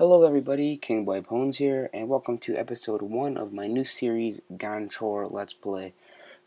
Hello everybody, King Boy Bones here, and welcome to episode 1 of my new series, Gontroller Let's Play.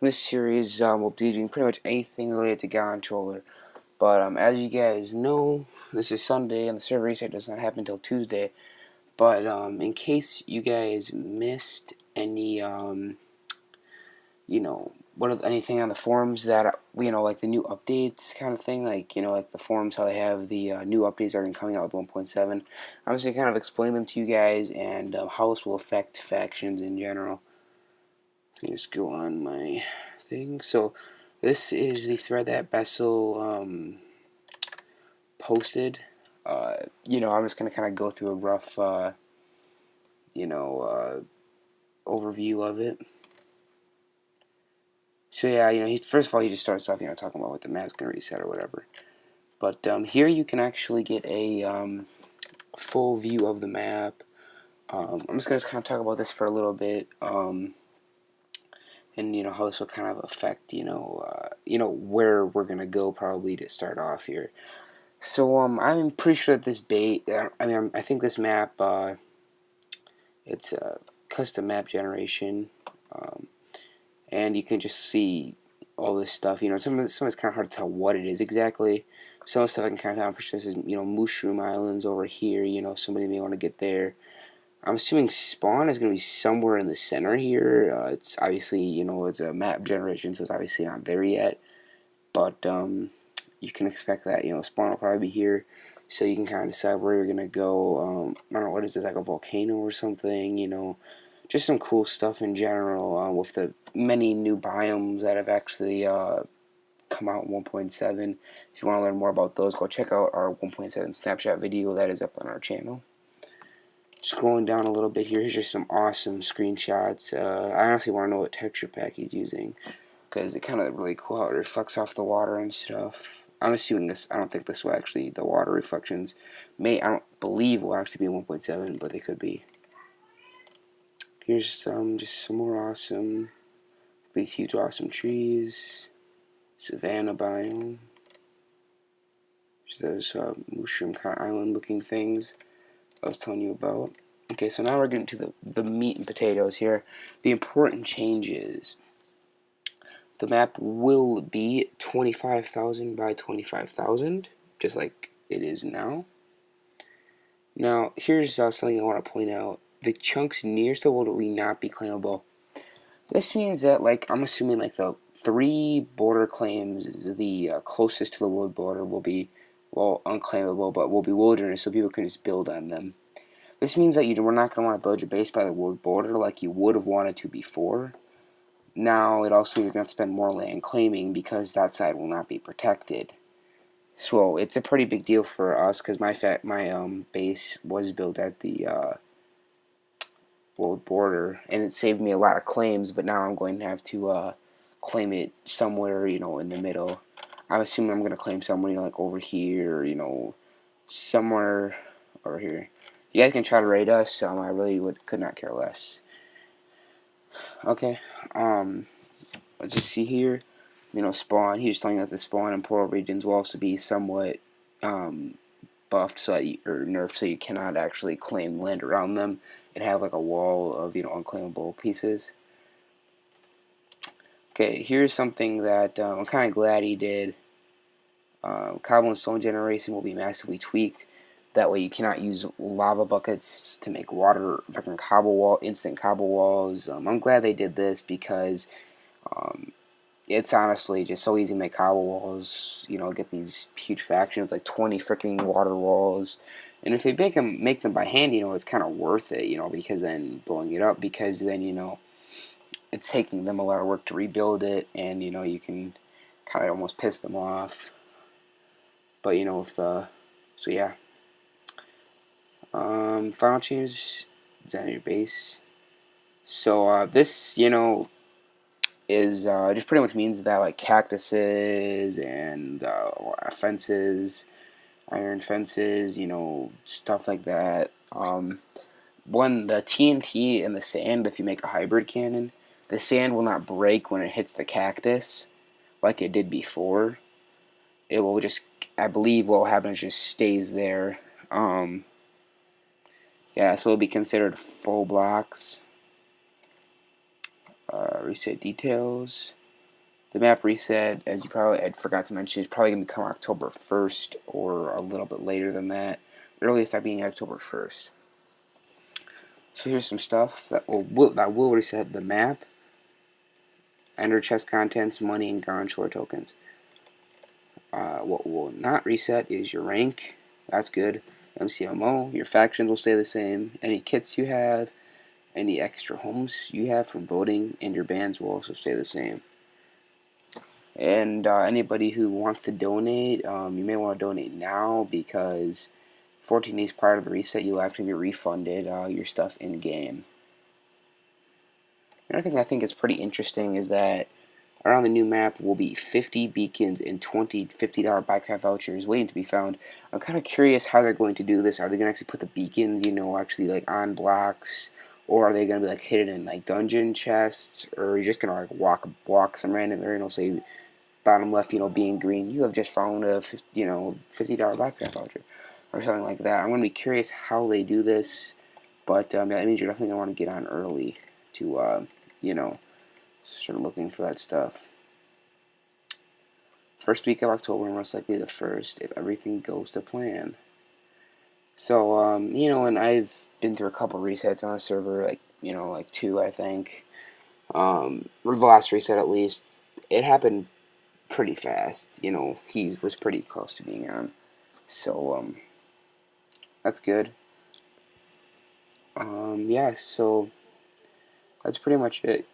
In this series, we'll be doing pretty much anything related to Gontroller. But as you guys know, this is Sunday, and the server reset does not happen until Tuesday. But in case you guys missed any, anything on the forums that, like the new updates kind of thing, like the forums, how they have the new updates are coming out with 1.7. I'm just going to kind of explain them to you guys and how this will affect factions in general. Let me just go on my thing. So, this is the thread that Bessel posted. I'm just going to kind of go through a rough, overview of it. So yeah, first of all, he just starts off, talking about what the map's gonna reset or whatever. But here you can actually get a full view of the map. I'm just gonna kind of talk about this for a little bit, and how this will kind of affect, where we're gonna go probably to start off here. So I'm pretty sure that this I think this map, it's a custom map generation. And you can just see all this stuff. Some of it's kind of hard to tell what it is exactly. Some of the stuff I can kind of tell. I'm pretty sure this is, Mushroom Islands over here. Somebody may want to get there. I'm assuming spawn is going to be somewhere in the center here. It's obviously, it's a map generation, so it's obviously not there yet. But you can expect that, spawn will probably be here. So you can kind of decide where you're going to go. I don't know, what is this, like a volcano or something, just some cool stuff in general with the many new biomes that have actually come out in 1.7. If you want to learn more about those, go check out our 1.7 snapshot video that is up on our channel. Scrolling down a little bit here, here's just some awesome screenshots. I honestly want to know what texture pack he's using, because it's kind of really cool how it reflects off the water and stuff. I'm assuming this, I don't think this will actually, the water reflections I don't believe will actually be 1.7, but they could be. Here's just some more awesome, these huge awesome trees, savanna biome. There's those mushroom kind of island looking things I was telling you about. Okay, so now we're getting to the meat and potatoes here. The important changes. The map will be 25,000 by 25,000, just like it is now. Now, here's something I want to point out. The chunks nearest the world will not be claimable. This means that, I'm assuming, the 3 border claims, the closest to the world border will be, unclaimable, but will be wilderness, so people can just build on them. This means that we're not going to want to build your base by the world border like you would have wanted to before. Now, it also means you're going to spend more land claiming because that side will not be protected. So, it's a pretty big deal for us, because my base was built at the world border, and it saved me a lot of claims, but now I'm going to have to claim it somewhere, in the middle. I'm assuming I'm going to claim somewhere, like over here, somewhere over here. You guys can try to raid us, I really could not care less. Okay, let's just see here, spawn. He's telling us that the spawn and portal regions will also be somewhat buffed or nerfed, so you cannot actually claim land around them and have like a wall of unclaimable pieces. Okay, here's something that I'm kind of glad he did. Cobble and stone generation will be massively tweaked. That way you cannot use lava buckets to make water fucking instant cobble walls. I'm glad they did this because it's honestly just so easy to make cobble walls. Get these huge factions with like 20 freaking water walls. And if they make them by hand, it's kind of worth it, because then blowing it up, because then, it's taking them a lot of work to rebuild it, and, you can kind of almost piss them off. But, so yeah. Final change, design your base. So, this, is, just pretty much means that, like, cactuses and, fences, iron fences, stuff like that. When the TNT and the sand, if you make a hybrid cannon, the sand will not break when it hits the cactus like it did before. It will just, I believe what will happen is just stays there. Yeah, so it'll be considered full blocks. Reset details. The map reset, as you probably I forgot to mention, is probably going to come October 1st or a little bit later than that. Earliest that being October 1st. So here's some stuff that will reset the map. Ender chest contents, money, and Gontroller tokens. What will not reset is your rank. That's good. MCMO, your factions will stay the same. Any kits you have, any extra homes you have from voting, and your bans will also stay the same. And anybody who wants to donate, you may want to donate now because 14 days prior to the reset, you'll actually be refunded your stuff in game. Another thing I think is pretty interesting is that around the new map will be 50 beacons and 20 $50 Minecraft vouchers waiting to be found. I'm kind of curious how they're going to do this. Are they going to actually put the beacons, actually like on blocks, or are they going to be like hidden in like dungeon chests, or are you just going to like walk some random area and it'll say bottom left, being green, you have just found a $50 Minecraft voucher or something like that. I'm going to be curious how they do this, but that means you're definitely going to want to get on early to start looking for that stuff. First week of October, most likely the 1st, if everything goes to plan. So, and I've been through a couple resets on a server, like 2, I think. Or the last reset, at least. It happened pretty fast. He was pretty close to being on. So, that's good. Yeah, so that's pretty much it.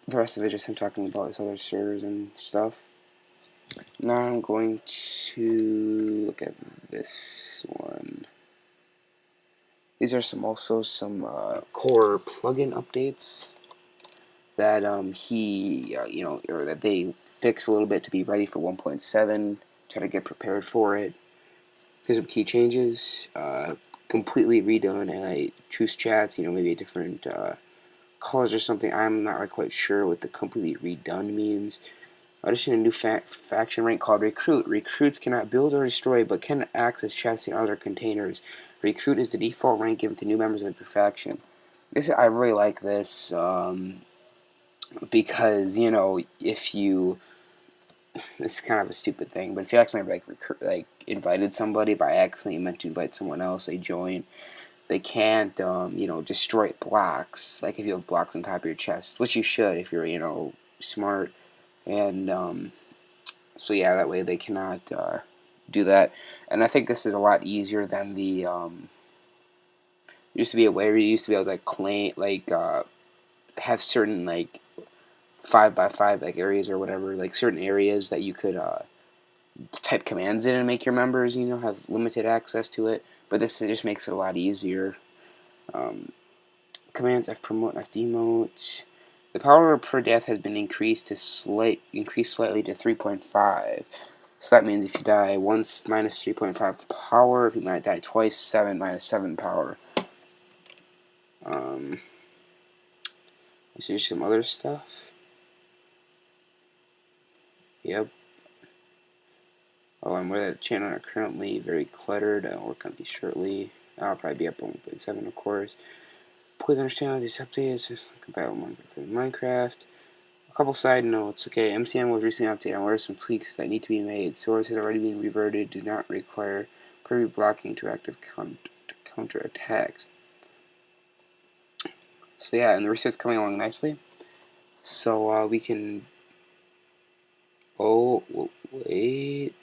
The rest of it is just him talking about his other servers and stuff. Now I'm going to look at this one. These are also some core plugin updates that or that they fix a little bit to be ready for 1.7. Try to get prepared for it. Here's some key changes. Completely redone truce chats. Maybe a different colors or something. I'm not quite sure what the completely redone means. Addition a new faction rank called Recruit. Recruits cannot build or destroy, but can access chests in other containers. Recruit is the default rank given to new members of your faction. I really like this because if you, this is kind of a stupid thing, but if you accidentally invited somebody by accident, you meant to invite someone else, they join. They can't destroy blocks. Like if you have blocks on top of your chest, which you should if you're smart. And so yeah, that way they cannot do that. And I think this is a lot easier than the used to be a way where you used to be able to claim have certain 5x5 areas or whatever, certain areas that you could type commands in and make your members have limited access to it. But this just makes it a lot easier. Commands F promote, F demote. The power per death has been increased slightly to 3.5. So that means if you die once, minus 3.5 power. If you might die twice, 7 minus 7 power. Let's see some other stuff. Yep. Oh, and where the channel are currently very cluttered. I'll work on these shortly. I'll probably be up on 1.7, of course. Please understand these updates. Compatible for Minecraft. A couple side notes. Okay, MCM was recently updated, and there are some tweaks that need to be made. Swords had already been reverted, do not require preview blocking to active counter attacks. So yeah, and the reset's coming along nicely. So we can. Oh wait.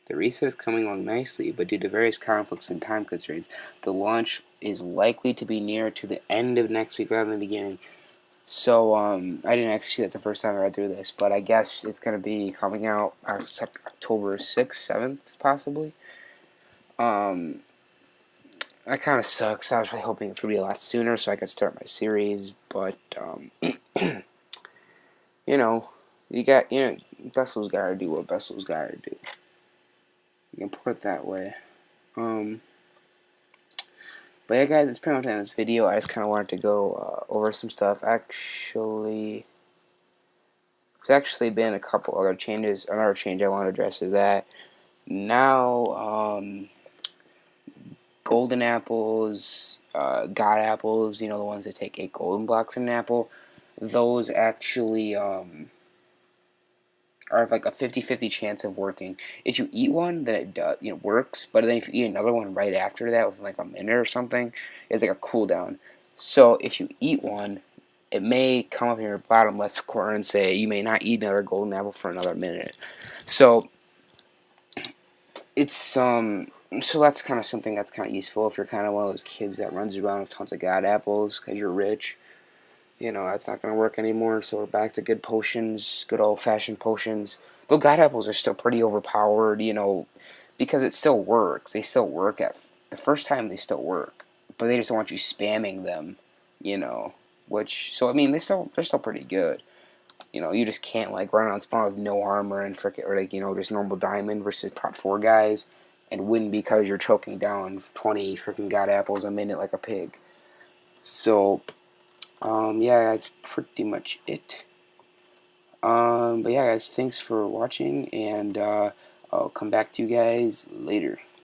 The reset is coming along nicely, but due to various conflicts and time constraints, the launch is likely to be near to the end of next week rather than the beginning. So, I didn't actually see that the first time I read through this, but I guess it's going to be coming out October 6th, 7th, possibly. That kind of sucks. I was really hoping it would be a lot sooner so I could start my series, but, Vessel's gotta do what Vessel's gotta do. You can put it that way. But yeah, guys, that's pretty much the end of this video. I just kind of wanted to go over some stuff. Actually, there's actually been a couple other changes. Another change I want to address is that now golden apples, god apples, you know, the ones that take 8 golden blocks in an apple, those actually are like a 50-50 chance of working. If you eat one, then it does, works. But then if you eat another one right after that, within like a minute or something, it's like a cooldown. So if you eat one, it may come up in your bottom left corner and say you may not eat another golden apple for another minute. So it's so that's kind of something that's kind of useful if you're kind of one of those kids that runs around with tons of god apples because you're rich. That's not going to work anymore, so we're back to good potions, good old-fashioned potions. Though god apples are still pretty overpowered, because it still works. They still work the first time, they still work. But they just don't want you spamming them, so, I mean, they're still pretty good. You just can't, like, run around spawn with no armor and just normal diamond versus prop 4 guys and win because you're choking down 20 freaking god apples a minute like a pig. So, yeah, that's pretty much it. But yeah, guys, thanks for watching, and I'll come back to you guys later.